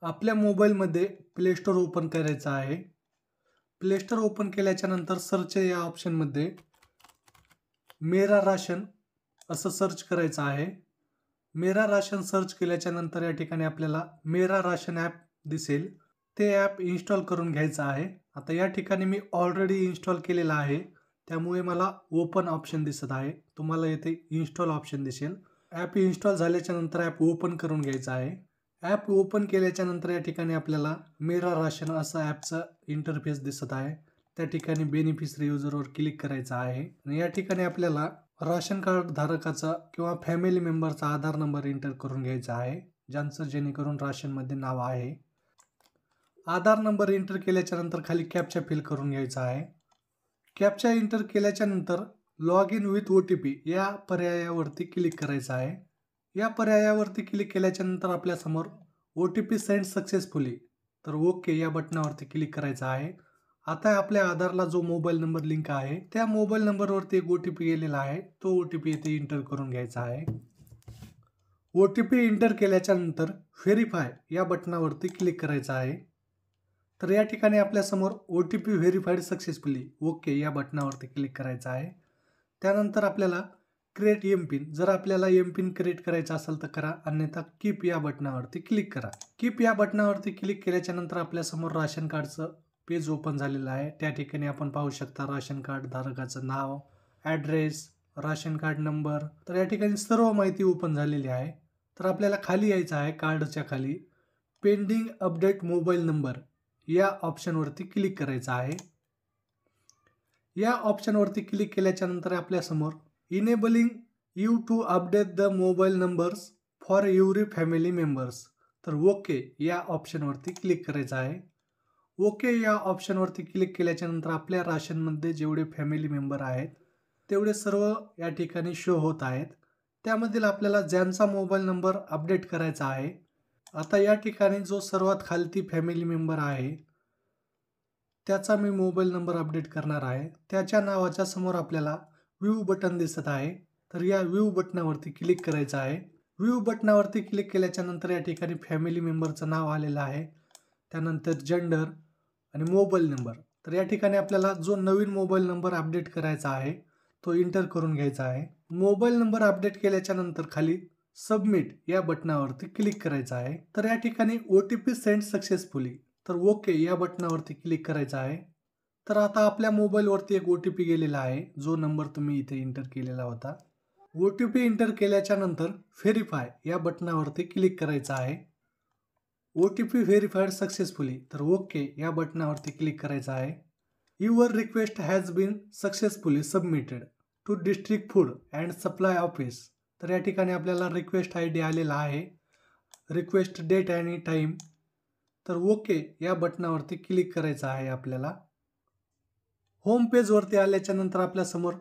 आपल्या मोबाईलमध्ये play store open करायचं आहे. प्ले स्टोअर ओपन केल्याच्यानंतर सर्च या ऑप्शनमध्ये मेरा राशन असं सर्च करायचं आहे. मेरा राशन सर्च केल्याच्यानंतर या ठिकाणी आपल्याला मेरा राशन ॲप दिसेल. ते ॲप इन्स्टॉल करून घ्यायचं आहे. आता या ठिकाणी मी ऑलरेडी इन्स्टॉल केलेलं आहे, त्यामुळे मला ओपन ऑप्शन दिसत आहे. तुम्हाला येथे इन्स्टॉल ऑप्शन दिसेल. ॲप इन्स्टॉल झाल्याच्यानंतर ॲप ओपन करून घ्यायचं आहे. ॲप ओपन केल्याच्यानंतर या ठिकाणी आपल्याला मेरा राशन असं ॲपचं इंटरफेस दिसत आहे. त्या ठिकाणी बेनिफिशरी युजरवर क्लिक करायचं आहे आणि या ठिकाणी आपल्याला राशन कार्ड धारकाचा किंवा फॅमिली मेंबरचा आधार नंबर एंटर करून घ्यायचा आहे, ज्यांचं जेणेकरून राशनमध्ये नाव आहे. आधार नंबर एंटर केल्याच्यानंतर खाली कॅप्चा फिल करून घ्यायचा आहे. कॅप्चा एंटर केल्याच्यानंतर लॉग इन विथ OTP या पर्यायावरती क्लिक करायचं आहे. या पर्यायावरती क्लिक केल्याच्यानंतर आपल्यासमोर OTP सेंड सक्सेसफुली, तर ओके या बटनावरती क्लिक करायचं आहे. आता आपल्या आधारला जो मोबाईल नंबर लिंक आहे त्या मोबाईल नंबरवरती एक OTP गेलेला आहे, तो OTP इथे एंटर करून घ्यायचा आहे. OTP एंटर केल्याच्यानंतर व्हेरीफाय या बटनावरती क्लिक करायचं आहे. तर या ठिकाणी आपल्यासमोर OTP व्हेरीफाईड सक्सेसफुली, ओके या बटनावरती क्लिक करायचं आहे. त्यानंतर आपल्याला क्रिएट एमपिन, जर आपल्याला एमपिन क्रिएट करायचा असेल तर करा, अन्यथा कीप या बटनावरती क्लिक करा. कीप या बटनावरती क्लिक केल्याच्यानंतर आपल्यासमोर राशन कार्डचं पेज ओपन झालेलं आहे. त्या ठिकाणी आपण पाहू शकता राशन कार्ड धारकाचं नाव, ॲड्रेस, राशन कार्ड नंबर. तर या ठिकाणी सर्व माहिती ओपन झालेली आहे. तर आपल्याला खाली यायचं आहे. कार्डच्या खाली पेंडिंग अपडेट मोबाईल नंबर या ऑप्शनवरती क्लिक करायचं आहे. या ऑप्शनवरती क्लिक केल्याच्यानंतर आपल्यासमोर enabling you to update the mobile numbers for every family members, तर ओके या ऑप्शनवरती क्लिक करायचं आहे. ओके या ऑप्शनवरती क्लिक केल्याच्यानंतर आपल्या राशनमध्ये जेवढे फॅमिली मेंबर आहेत तेवढे सर्व या ठिकाणी शो होत आहेत. त्यामधील आपल्याला ज्यांचा मोबाईल नंबर अपडेट करायचा आहे, आता या ठिकाणी जो सर्वात खालती फॅमिली मेंबर आहे त्याचा मी मोबाईल नंबर अपडेट करणार आहे. त्याच्या नावाच्या समोर आपल्याला व्ह्यू बटन दिसत आहे, तर या व्ह्यू बटनावरती क्लिक करायचं आहे. व्ह्यू बटनावरती क्लिक केल्याच्यानंतर या ठिकाणी फॅमिली मेंबरचं नाव आलेलं आहे, त्यानंतर जेंडर आणि मोबाईल नंबर. तर या ठिकाणी आपल्याला जो नवीन मोबाईल नंबर अपडेट करायचा आहे तो एंटर करून घ्यायचा आहे. मोबाईल नंबर अपडेट केल्याच्यानंतर खाली सबमिट या बटनावरती क्लिक करायचं आहे. तर या ठिकाणी OTP सेंड सक्सेसफुली, तर ओके या बटनावरती क्लिक करायचं आहे. तर आता आपल्या मोबाईलवरती एक OTP गेलेला आहे, जो नंबर तुम्ही इथे एंटर केलेला होता. OTP एंटर केल्याच्यानंतर व्हेरीफाय या बटनावरती क्लिक करायचं आहे. OTP व्हेरीफाईड सक्सेसफुली, तर ओके या बटनावरती क्लिक करायचं आहे. Your request has been successfully submitted to district food and supply office, तर या ठिकाणी आपल्याला रिक्वेस्ट ID आलेला आहे. रिक्वेस्ट डेट आणि टाईम, तर ओके या बटनावरती क्लिक करायचं आहे आपल्याला. होम पेजवरती आल्याच्यानंतर आपल्यासमोर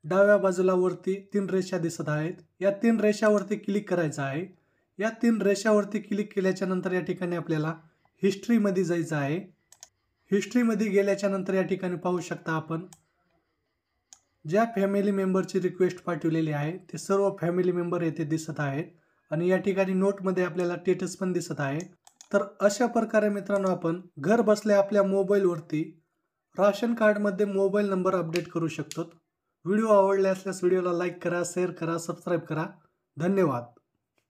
डाव्या बाजूला वरती 3 रेषा दिसत आहेत. या 3 रेषावरती क्लिक करायचं आहे. या 3 रेषावरती क्लिक केल्याच्यानंतर या ठिकाणी आपल्याला हिस्ट्रीमध्ये जायचं आहे. हिस्ट्रीमध्ये गेल्याच्यानंतर या ठिकाणी पाहू शकता आपण ज्या फॅमिली मेंबरची रिक्वेस्ट पाठवलेली आहे ते सर्व फॅमिली मेंबर येथे दिसत आहेत आणि या ठिकाणी नोटमध्ये आपल्याला स्टेटस पण दिसत आहे. तर अशा प्रकारे मित्रांनो आपण घर बसल्या आपल्या मोबाईलवरती राशन कार्डमध्ये मोबाईल नंबर अपडेट करू शकतो. व्हिडिओ आवडला असल्यास व्हिडिओला लाईक करा, शेअर करा, सबस्क्राईब करा. धन्यवाद.